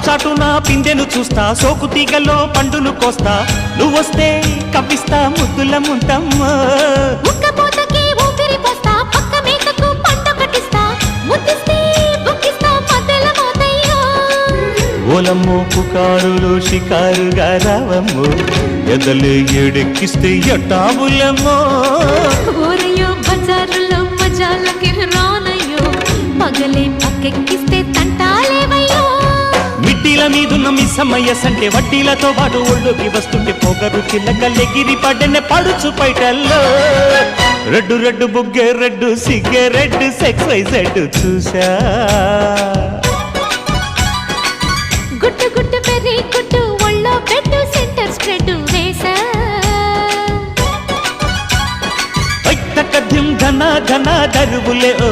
చాటున పిందెను చూస్తా, సోకు తీగలో పండును కోస్తా, నువ్వొస్తే కప్పిస్తా ముద్దుల ముంతమ్మ. ఉక్కపోతకి ఊపిరి పోస్తా, పక్క మేకకు పంట కట్టిస్తా, ముద్దిస్తే బుక్కిస్తా మధ్యల మోతయ్యో. ఓలమ్మో పుకారులో షికారుగా రావమ్మో, ఎదలు ఎడెక్కిస్తే ఎట్టాబులమ్మో. ఊరయ్యో బజారులో మజాలకి రానయ్యో, పగలే పక్కెక్కిస్తే తంటాలేవయ్యో. మిట్టిల మీదున్న మిస్సమ్మయ్య సంటే వడ్డీలతో పాటు ఒళ్ళోకి వస్తుంటే పొగరు చిల్లకల్లెగిరి పడ్డనే పడుచు పైటల్లో. రెడ్డు రెడ్డు బుగ్గే రెడ్డు సిగ్గే రెడ్డు XYZ చూసా. గుట్టు గుట్టు పెరి గుట్టు ఒళ్ళో బెడ్డు సెంటర్ స్ప్రెడ్ వేసా. కథ్యం ఘన ఘన దరువులే ఓ